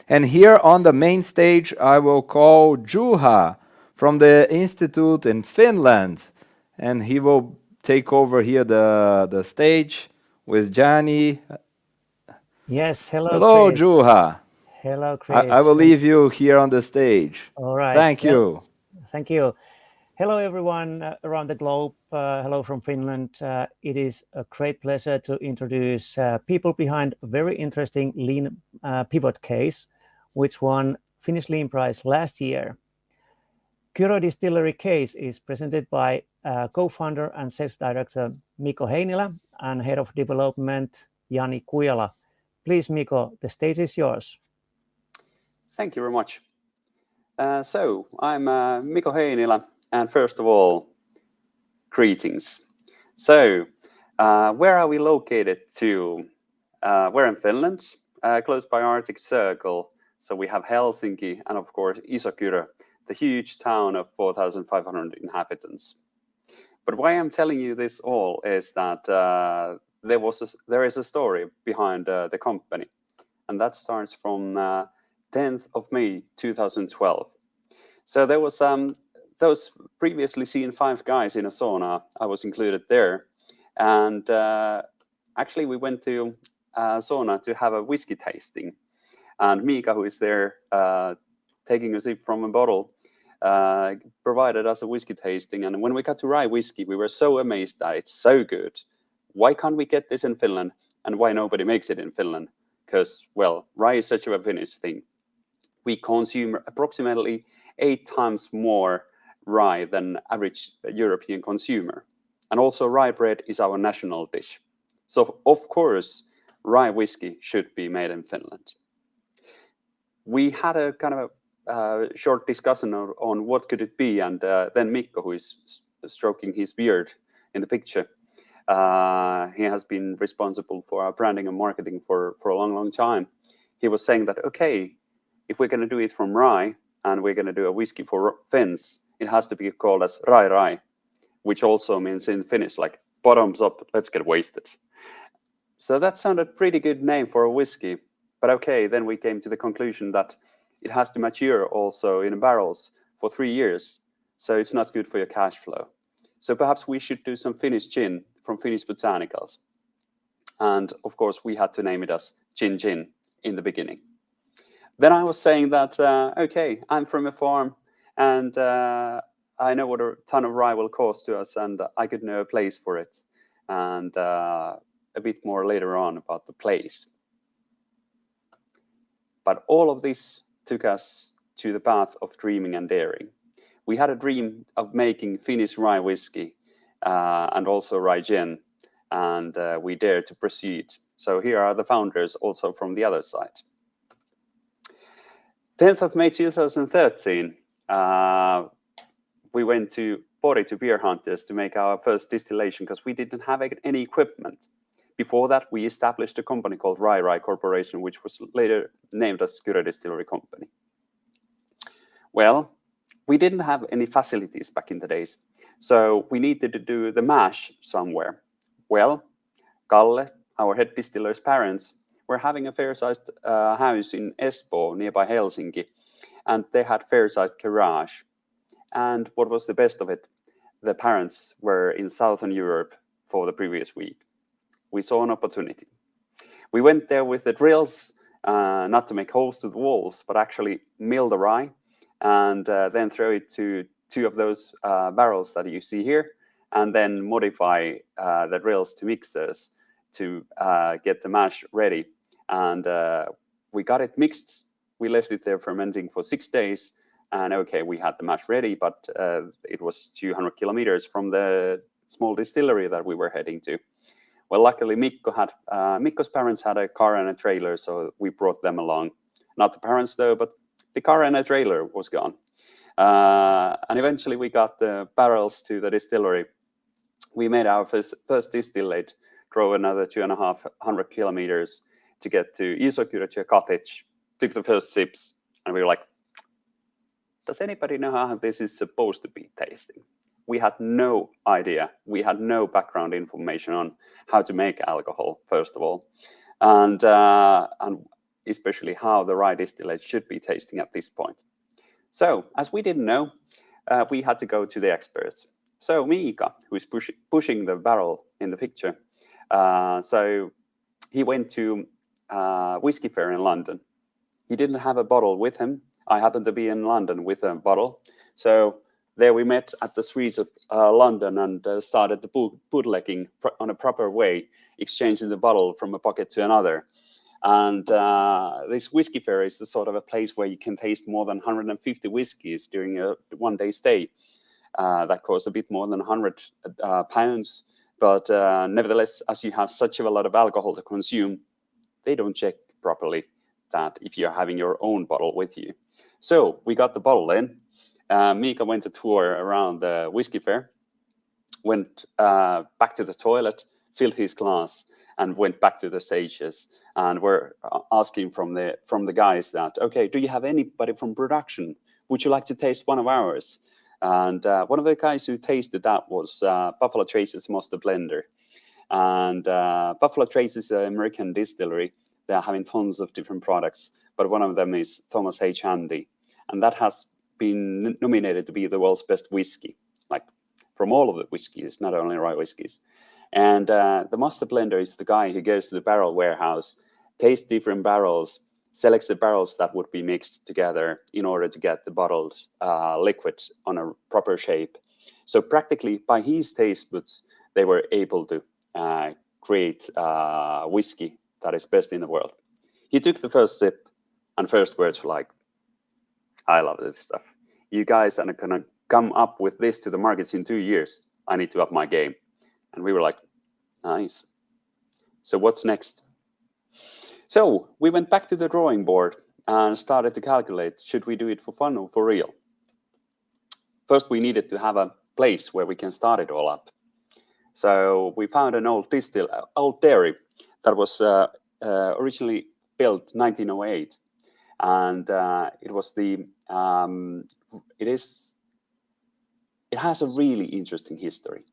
And here on the main stage, I will call Juha from the Institute in Finland. And he will take over here the stage with Johnny. Yes, hello, Hello, Chris. Juha. Hello, I Chris. will leave you here on the stage. All right. Thank you. Thank you. Hello, everyone around the globe. Hello from Finland. It is a great pleasure to introduce people behind a very interesting lean pivot case, which won Finnish Lean Prize last year. Kyrö Distillery case is presented by co-founder and sales director Mikko Heinilä and head of development Jani Kujala. Please, Mikko, the stage is yours. Thank you very much. So I'm Mikko Heinilä, and first of all, greetings. So, where are we located to? We're in Finland, close by Arctic Circle. So we have Helsinki and of course Kyrö, the huge town of 4,500 inhabitants. But why I'm telling you this all is that there is a story behind the company, and that starts from 10th of May 2012. So there was those previously seen 5 guys in a sauna. I was included there, and actually we went to sauna to have a whiskey tasting, and Mika, who is there taking a sip from a bottle, provided us a whiskey tasting. And when we got to rye whiskey, we were so amazed that it's so good. Why can't we get this in Finland, and why nobody makes it in Finland? Because, well, rye is such a Finnish thing. We consume approximately 8 times more rye than average European consumer. And also rye bread is our national dish. So of course, rye whiskey should be made in Finland. We had a kind of a short discussion on what could it be, and then Mikko, who is stroking his beard in the picture, he has been responsible for our branding and marketing for a long time. He was saying that, okay, if we're going to do it from rye and we're going to do a whiskey for Finns, it has to be called as rye, which also means in Finnish like bottoms up, let's get wasted. So that sounded pretty good name for a whiskey. But okay, then we came to the conclusion that it has to mature also in barrels for 3 years. So it's not good for your cash flow. So perhaps we should do some Finnish gin from Finnish botanicals. And of course, we had to name it as Gin in the beginning. Then I was saying that, okay, I'm from a farm, and I know what a ton of rye will cost to us, and I could know a place for it. And a bit more later on about the place. But all of this took us to the path of dreaming and daring. We had a dream of making Finnish rye whiskey and also rye gin, and we dared to proceed. So here are the founders also from the other side. 10th of May 2013, we went to Pori to Beer Hunters to make our first distillation because we didn't have any equipment. Before that, we established a company called Rye Corporation, which was later named as Kyrö Distillery Company. Well, we didn't have any facilities back in the days, so we needed to do the mash somewhere. Well, Kalle, our head distiller's parents, were having a fair-sized house in Espoo, nearby Helsinki, and they had fair-sized garage. And what was the best of it? The parents were in Southern Europe for the previous week. We saw an opportunity. We went there with the drills, not to make holes to the walls, but actually mill the rye and then throw it to 2 of those barrels that you see here, and then modify the drills to mixers to get the mash ready. And we got it mixed. We left it there fermenting for 6 days. And okay, we had the mash ready, but it was 200 kilometers from the small distillery that we were heading to. Well, luckily, Mikko's parents had a car and a trailer, so we brought them along. Not the parents, though, but the car and a trailer was gone. And eventually, we got the barrels to the distillery. We made our first distillate, drove another 250 kilometers to get to Kyrö to a cottage, took the first sips, and we were like, does anybody know how this is supposed to be tasting? We had no idea. We had no background information on how to make alcohol, first of all. And especially how the rye distillate should be tasting at this point. So, as we didn't know, we had to go to the experts. So Mika, who is pushing the barrel in the picture, so he went to whiskey fair in London. He didn't have a bottle with him. I happened to be in London with a bottle. So there we met at the streets of London and started the bootlegging on a proper way, exchanging the bottle from a pocket to another. And this whiskey fair is the sort of a place where you can taste more than 150 whiskeys during a one-day stay. That costs a bit more than 100 pounds. But nevertheless, as you have such a lot of alcohol to consume, they don't check properly that if you're having your own bottle with you. So we got the bottle in. Mika went a tour around the whiskey fair, went back to the toilet, filled his glass, and went back to the stages. And we're asking from the guys that, okay, do you have anybody from production? Would you like to taste one of ours? And one of the guys who tasted that was Buffalo Trace's Master Blender. And Buffalo Trace is an American distillery. They're having tons of different products, but one of them is Thomas H. Handy. And that has been nominated to be the world's best whiskey, like from all of the whiskeys, not only rye whiskeys. And the Master Blender is the guy who goes to the barrel warehouse, tastes different barrels, selects the barrels that would be mixed together in order to get the bottled liquid on a proper shape. So practically by his taste buds, they were able to create whiskey that is best in the world. He took the first sip and first words were like, I love this stuff. You guys are going to come up with this to the markets in 2 years. I need to up my game. And we were like, nice. So what's next? So we went back to the drawing board and started to calculate, should we do it for fun or for real? First, we needed to have a place where we can start it all up. So we found an old dairy that was originally built 1908. And it has a really interesting history.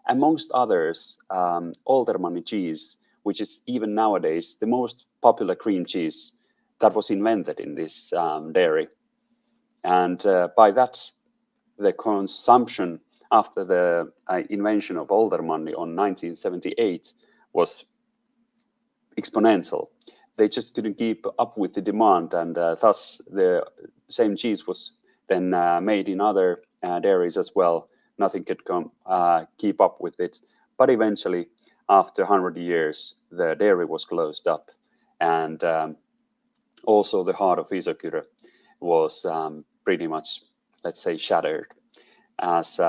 Amongst others, Oldermanni cheese, which is even nowadays the most popular cream cheese that was invented in this dairy. And by that, the consumption after the invention of Oldermanni on 1978 was exponential. They just couldn't keep up with the demand, and thus the same cheese was then made in other dairies as well. Nothing could keep up with it. But eventually, after 100 years, the dairy was closed up. And also the heart of Kyrö was pretty much, let's say, shattered. As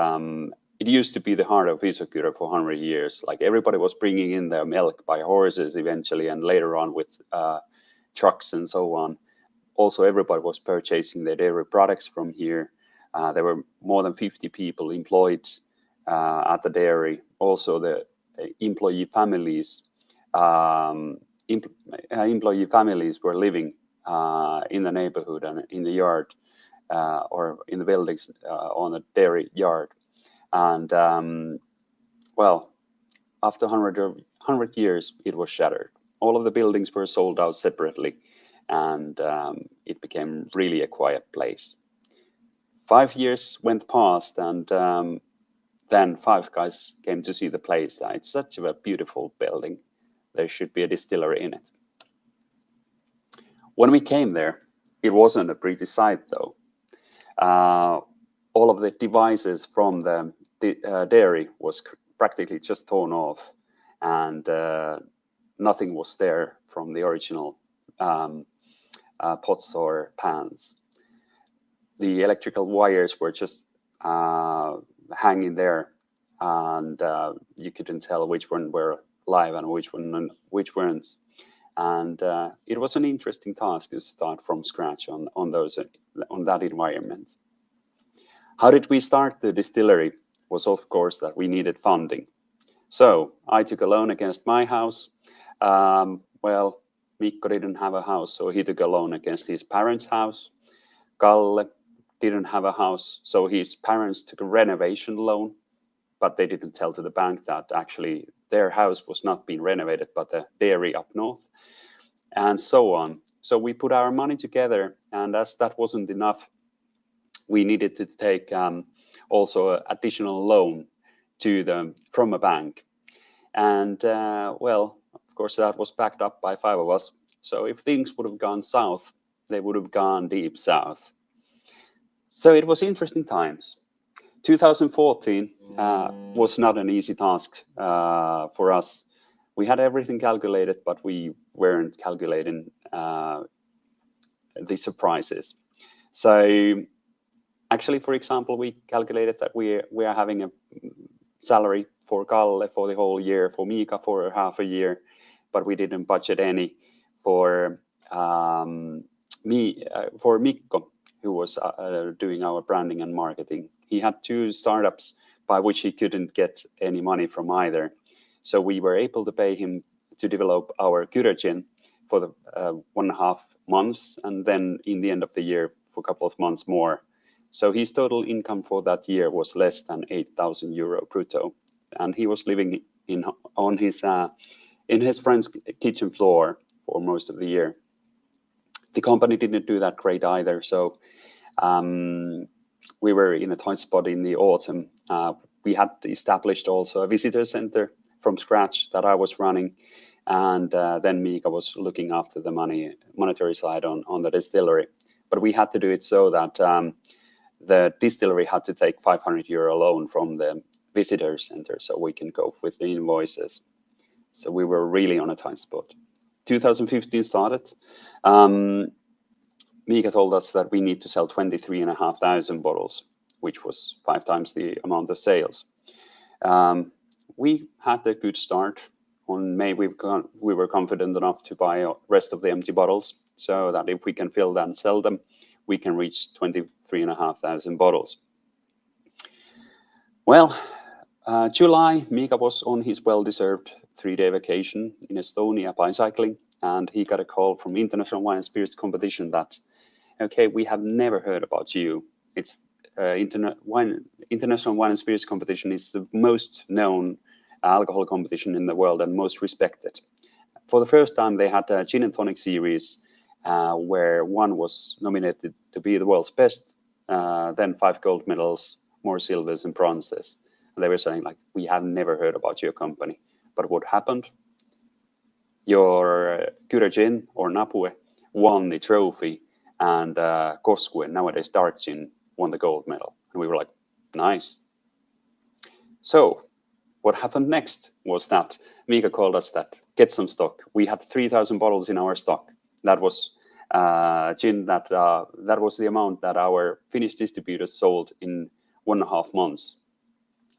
it used to be the heart of Kyrö for 100 years. Like everybody was bringing in their milk by horses eventually, and later on with trucks and so on. Also, everybody was purchasing their dairy products from here. There were more than 50 people employed at the dairy. Also, the employee families were living in the neighborhood and in the yard or in the buildings on the dairy yard. And after 100 years, it was shattered. All of the buildings were sold out separately, and it became really a quiet place. 5 years went past, and then 5 guys came to see the place. It's such a beautiful building. There should be a distillery in it. When we came there, it wasn't a pretty sight, though. All of the devices from the dairy was practically just torn off, and nothing was there from the original pots or pans. The electrical wires were just hanging there, and you couldn't tell which one were live and which weren't. And it was an interesting task to start from scratch on that environment. How did we start the distillery? Was of course that we needed funding. So I took a loan against my house. Mikko didn't have a house, so he took a loan against his parents' house. Kalle didn't have a house, so his parents took a renovation loan, but they didn't tell to the bank that actually their house was not being renovated, but the dairy up north, and so on. So we put our money together, and as that wasn't enough, we needed to take also an additional loan from a bank. And well, of course, that was backed up by 5 of us. So if things would have gone south, they would have gone deep south. So it was interesting times. 2014 was not an easy task for us. We had everything calculated, but we weren't calculating the surprises. So actually, for example, we calculated that we are having a salary for Kalle for the whole year, for Mika for half a year, but we didn't budget any for for Mikko, who was doing our branding and marketing. He had 2 startups by which he couldn't get any money from either. So we were able to pay him to develop our Kyrö gin for the 1.5 months, and then in the end of the year for a couple of months more. So his total income for that year was less than 8,000 euro brutto, and he was living in his friend's kitchen floor for most of the year. The company didn't do that great either, so we were in a tight spot in the autumn. We had established also a visitor center from scratch that I was running, and then Mika was looking after the monetary side on the distillery. But we had to do it so that the distillery had to take 500 euro loan from the visitor center so we can cope with the invoices. So we were really on a tight spot. 2015 started. Mika told us that we need to sell 23,500 bottles, which was 5 times the amount of sales. We had a good start. On May, we were confident enough to buy the rest of the empty bottles, so that if we can fill them and sell them, we can reach 23,500 bottles. Well, July, Mika was on his well-deserved 3-day vacation in Estonia bicycling, and he got a call from International Wine and Spirits Competition that, okay, we have never heard about you. It's International Wine and Spirits Competition is the most known alcohol competition in the world and most respected. For the first time, they had a gin and tonic series where one was nominated to be the world's best, then 5 gold medals, more silvers and bronzes. And they were saying, like, we have never heard about your company. But what happened? Your Kyrö gin, or Napue, won the trophy, and Koskue, nowadays dark gin, won the gold medal. And we were like, nice. So what happened next was that Mika called us that get some stock. We had 3,000 bottles in our stock. That was gin that was the amount that our Finnish distributors sold in 1.5 months.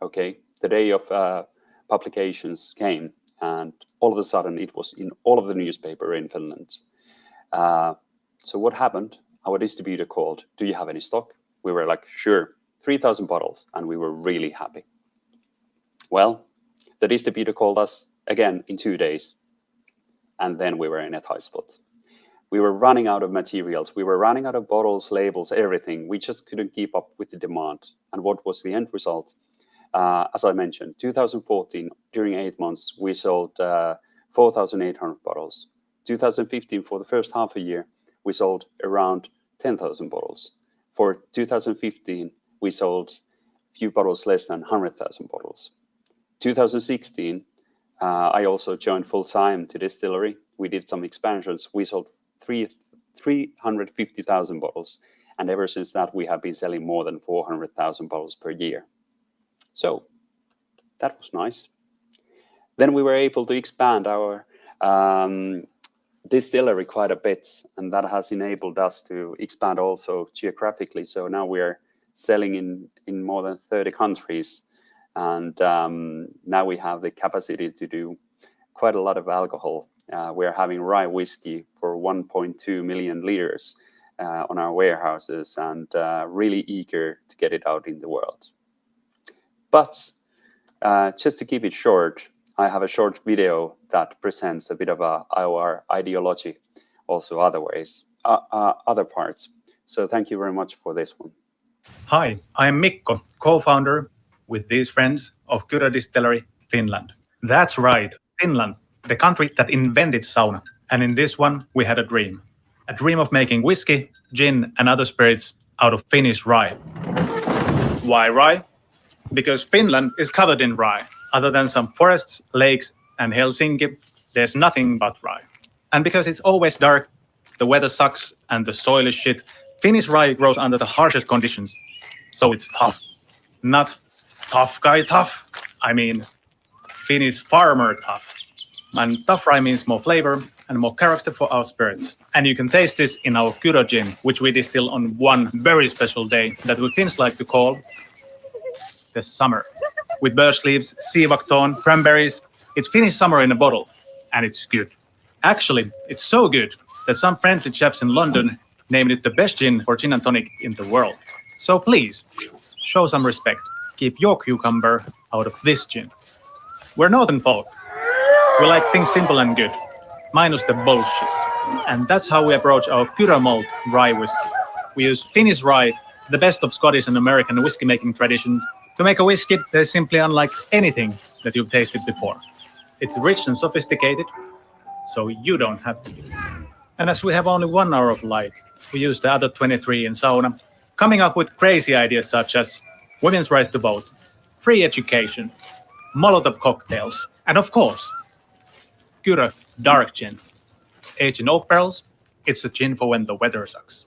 Okay, the day of publications came, and all of a sudden it was in all of the newspaper in Finland. So what happened? Our distributor called, do you have any stock? We were like, sure, 3,000 bottles, and we were really happy. Well, the distributor called us again in 2 days, and then we were in a tight spot. We were running out of materials. We were running out of bottles, labels, everything. We just couldn't keep up with the demand. And what was the end result? As I mentioned, 2014, during 8 months, we sold 4,800 bottles. 2015, for the first half a year, we sold around 10,000 bottles. For 2015, we sold a few bottles less than 100,000 bottles. 2016, I also joined full-time to Distillery. We did some expansions. We sold 350,000 bottles. And ever since that, we have been selling more than 400,000 bottles per year. So that was nice. Then we were able to expand our distillery quite a bit, and that has enabled us to expand also geographically. So now we are selling in more than 30 countries, and now we have the capacity to do quite a lot of alcohol. We're having rye whiskey for 1.2 million liters on our warehouses, and really eager to get it out in the world. But just to keep it short, I have a short video that presents a bit of our ideology, also other ways, other parts. So thank you very much for this one. Hi, I am Mikko, co-founder with these friends of Kyrö Distillery, Finland. That's right, Finland, the country that invented sauna. And in this one, we had a dream. a dream of making whiskey, gin, and other spirits out of Finnish rye. Why rye? Because Finland is covered in rye. Other than some forests, lakes, and Helsinki, there's nothing but rye. And because it's always dark, the weather sucks, and the soil is shit, Finnish rye grows under the harshest conditions. So it's tough. Not tough guy tough. I mean, Finnish farmer tough. And tough rye means more flavor and more character for our spirits. And you can taste this in our Kyrö gin, which we distill on one very special day that we Finns like to call the summer. With birch leaves, siivaktoon, cranberries, it's Finnish summer in a bottle, and it's good. Actually, it's so good that some friendly chaps in London named it the best gin or gin and tonic in the world. So please, show some respect. Keep your cucumber out of this gin. We're northern folk. We like things simple and good, minus the bullshit. And that's how we approach our Kyrö malt rye whiskey. We use Finnish rye, the best of Scottish and American whiskey making tradition, to make a whiskey that is simply unlike anything that you've tasted before. It's rich and sophisticated, so you don't have to be. And as we have only 1 hour of light, we use the other 23 in sauna, coming up with crazy ideas such as women's right to vote, free education, Molotov cocktails, and of course, Kyrö dark gin. Aged in oak barrels, it's a gin for when the weather sucks.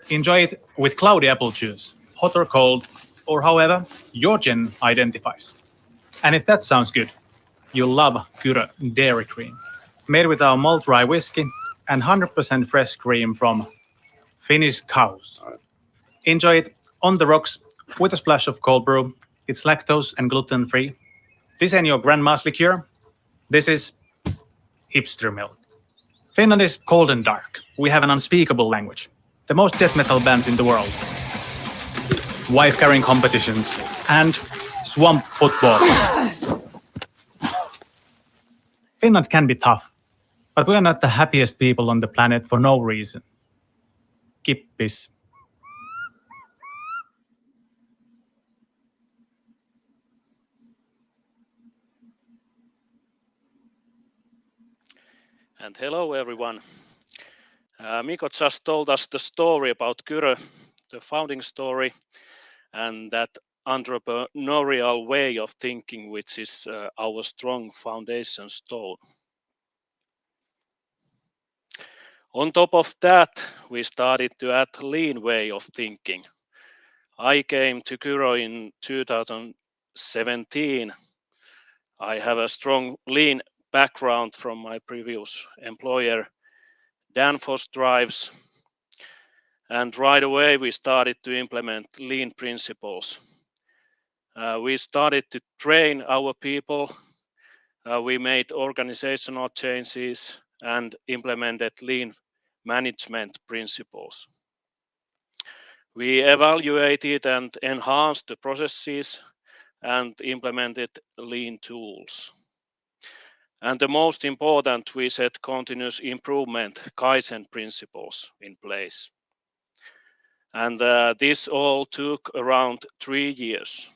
Enjoy it with cloudy apple juice, hot or cold, or however your gin identifies. And if that sounds good, you'll love Kyrö dairy cream. Made with our malt rye whiskey and 100% fresh cream from Finnish cows. Enjoy it on the rocks with a splash of cold brew. It's lactose and gluten free. This ain't your grandma's liqueur. This is hipster milk. Finland is cold and dark. We have an unspeakable language. The most death metal bands in the world. Wife carrying competitions and swamp football. Finland can be tough, but we are not the happiest people on the planet for no reason. Kippis. And hello everyone. Mikko just told us the story about Kyrö, the founding story, and that entrepreneurial way of thinking, which is our strong foundation stone. On top of that, we started to add lean way of thinking. I came to Kyrö in 2017. I have a strong lean background from my previous employer, Danfoss Drives, and right away we started to implement lean principles. We started to train our people. We made organizational changes and implemented lean management principles. We evaluated and enhanced the processes and implemented lean tools. And the most important, we set continuous improvement Kaizen principles in place. And this all took around 3 years.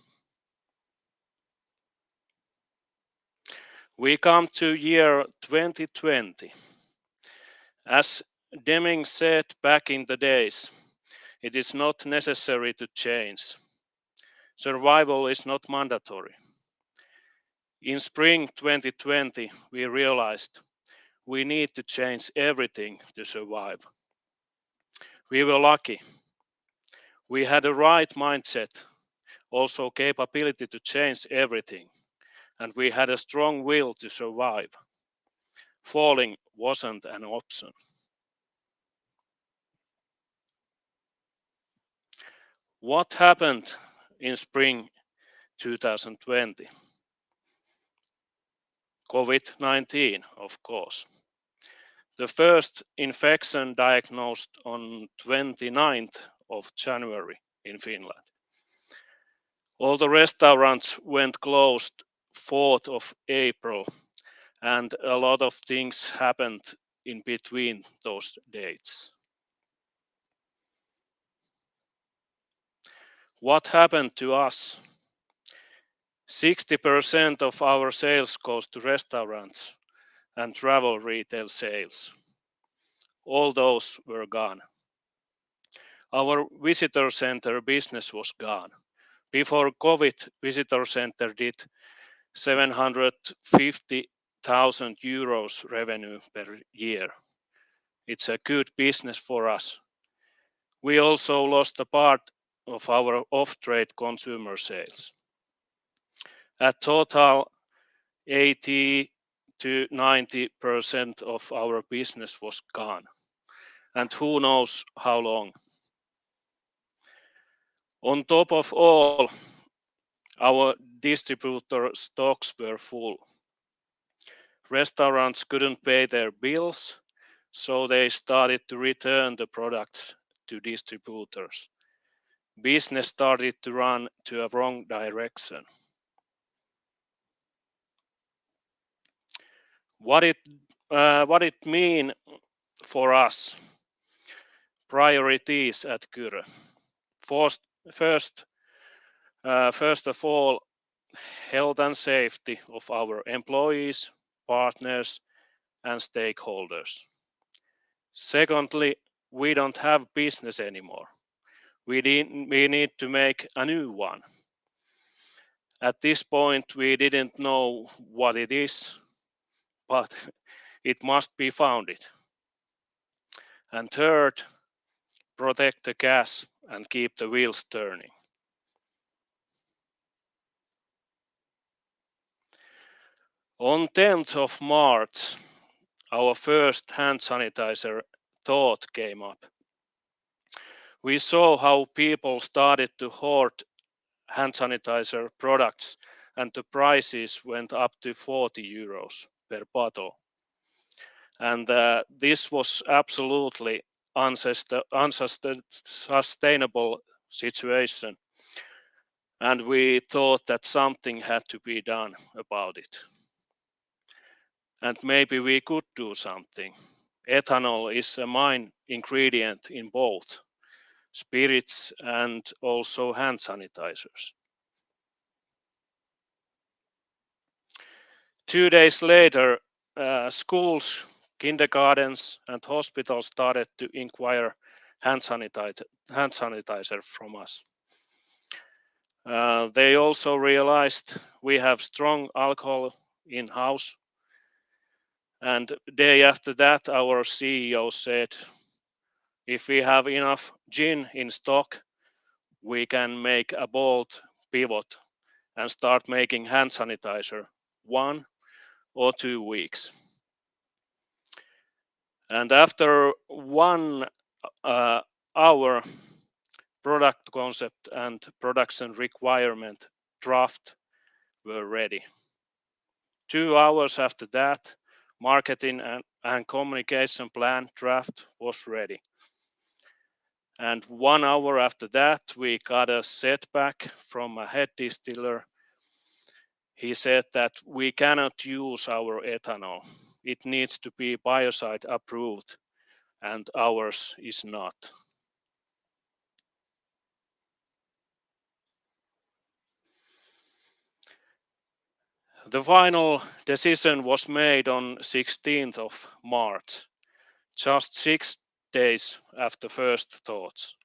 We come to year 2020. As Deming said back in the days, it is not necessary to change. Survival is not mandatory. In spring 2020, we realized we need to change everything to survive. We were lucky. We had a right mindset, also capability to change everything, and we had a strong will to survive. Falling wasn't an option. What happened in spring 2020? COVID-19, of course. The first infection diagnosed on 29th of January in Finland. All the restaurants went closed 4th of April, and a lot of things happened in between those dates. What happened to us? 60% of our sales goes to restaurants and travel retail sales. all those were gone. Our visitor center business was gone. Before COVID, visitor center did 750,000 euros revenue per year. It's a good business for us. We also lost a part of our off-trade consumer sales. At total, 80 to 90% of our business was gone, and who knows how long. On top of all, our distributor stocks were full. Restaurants couldn't pay their bills, so they started to return the products to distributors. Business started to run to a wrong direction. What it mean for us? Priorities at Kyrö. First of all, health and safety of our employees, partners, and stakeholders. Secondly, we don't have business anymore. We need to make a new one. At this point, we didn't know what it is, but it must be founded. And third, protect the gas and keep the wheels turning. On 10th of March, our first hand sanitizer thought came up. We saw how people started to hoard hand sanitizer products and the prices went up to 40 euros per bottle. And this was absolutely unsustainable situation. And we thought that something had to be done about it. And maybe we could do something. Ethanol is a main ingredient in both spirits and also hand sanitizers. 2 days later, schools, kindergartens, and hospitals started to inquire hand sanitizer from us. They also realized we have strong alcohol in house. And day after that, our CEO said, if we have enough gin in stock, we can make a bold pivot and start making hand sanitizer 1 or 2 weeks. And after 1 hour, product concept and production requirement draft were ready. 2 hours after that, marketing and communication plan draft was ready. And 1 hour after that, we got a setback from a head distiller. He said that we cannot use our ethanol. It needs to be biocide approved, and ours is not. The final decision was made on 16th of March, just 6 days after first thoughts.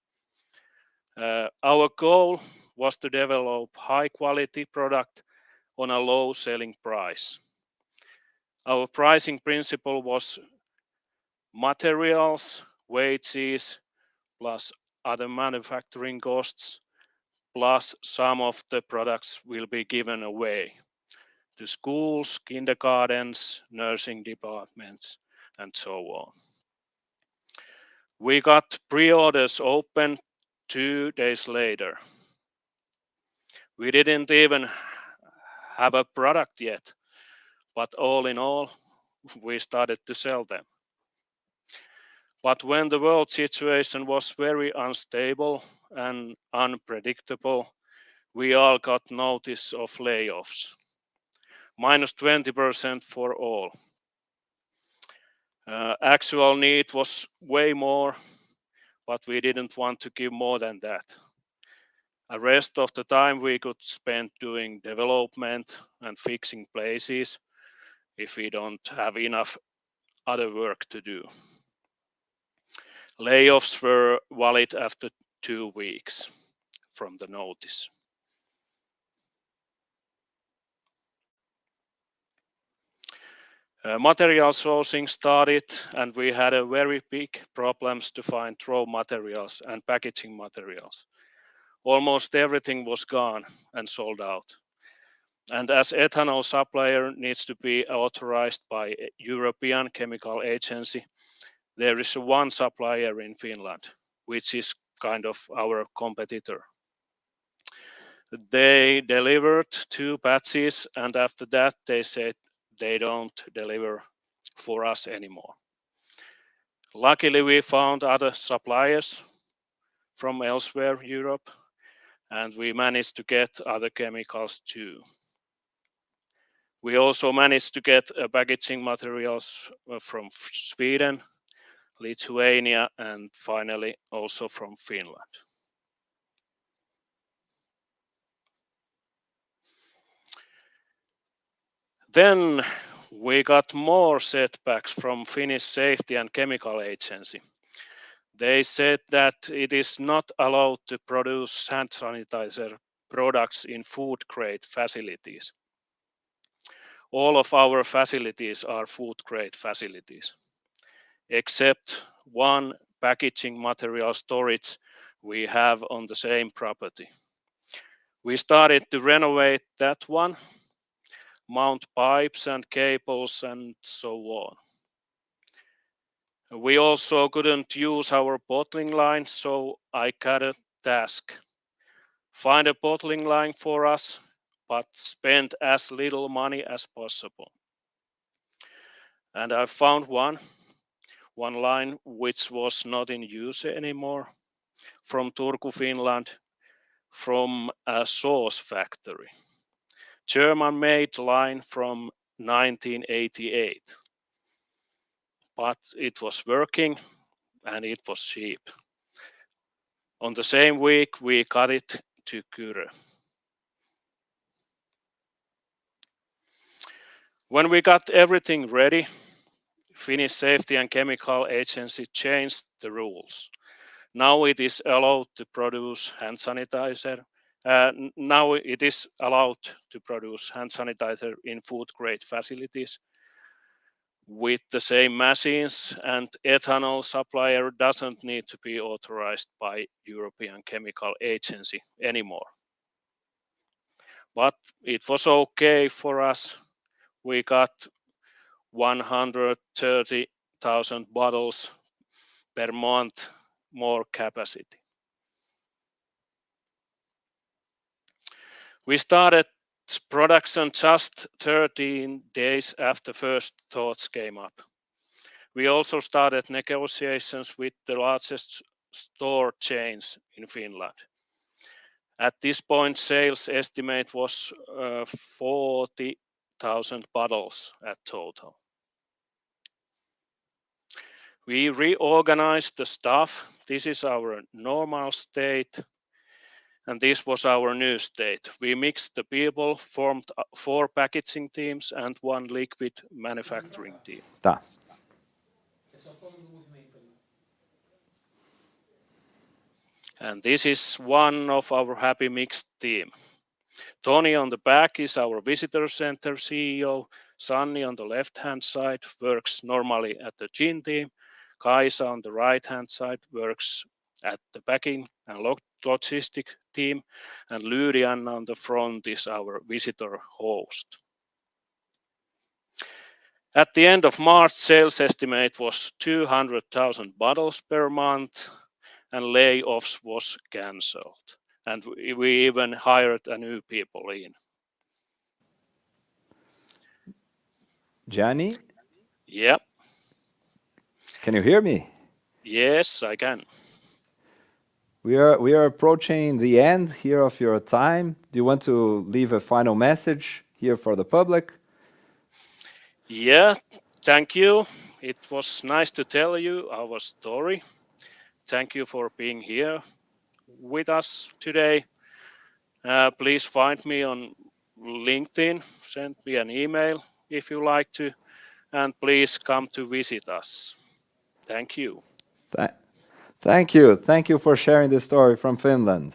Our goal was to develop high quality product on a low selling price. Our pricing principle was materials, wages, plus other manufacturing costs, plus some of the products will be given away to schools, kindergartens, nursing departments, and so on. We got pre-orders open 2 days later. We didn't even have a product yet, but all in all, we started to sell them. But when the world situation was very unstable and unpredictable, we all got notice of layoffs. Minus 20% for all. Actual need was way more, but we didn't want to give more than that. The rest of the time we could spend doing development and fixing places if we don't have enough other work to do. Layoffs were valid after 2 weeks from the notice. Material sourcing started, and we had a very big problems to find raw materials and packaging materials. Almost everything was gone and sold out. And as ethanol supplier needs to be authorized by a European Chemical Agency, there is one supplier in Finland, which is kind of our competitor. They delivered 2 batches, and after that they said they don't deliver for us anymore. Luckily, we found other suppliers from elsewhere Europe, and we managed to get other chemicals too. We also managed to get packaging materials from Sweden, Lithuania, and finally also from Finland. Then we got more setbacks from Finnish Safety and Chemical Agency. They said that it is not allowed to produce hand sanitizer products in food grade facilities. All of our facilities are food grade facilities, except one packaging material storage we have on the same property. We started to renovate that one, mount pipes and cables and so on. We also couldn't use our bottling line, so I got a task. Find a bottling line for us, but spend as little money as possible. And I found one line which was not in use anymore, from Turku, Finland, from a sauce factory. German-made line from 1988. But it was working and it was cheap. On the same week, we got it to Kyrö. When we got everything ready, Finnish Safety and Chemical Agency changed the rules. Now it is allowed to produce hand sanitizer. Now it is allowed to produce hand sanitizer in food grade facilities with the same machines, and ethanol supplier doesn't need to be authorized by European Chemical Agency anymore. But it was okay for us. We got 130,000 bottles per month more capacity. We started production just 13 days after first thoughts came up. We also started negotiations with the largest store chains in Finland. At this point, sales estimate was 40,000 bottles at total. We reorganized the staff. This is our normal state, and this was our new state. We mixed the people, formed 4 packaging teams and 1 liquid manufacturing team. And this is one of our happy mixed team. Tony on the back is our visitor center CEO. Sanni on the left hand side works normally at the gin team. Kaisa on the right hand side works at the packing and logistics team, and Lyrian on the front is our visitor host. At the end of March, sales estimate was 200,000 bottles per month, and layoffs was cancelled. And we even hired a new people in. Gianni, Yep. can you hear me? Yes, I can. We are approaching the end here of your time. Do you want to leave a final message here for the public? Yeah, thank you. It was nice to tell you our story. Thank you for being here with us today. Please find me on LinkedIn, send me an email if you like to, and please come to visit us. Thank you. Thank you. Thank you for sharing this story from Finland.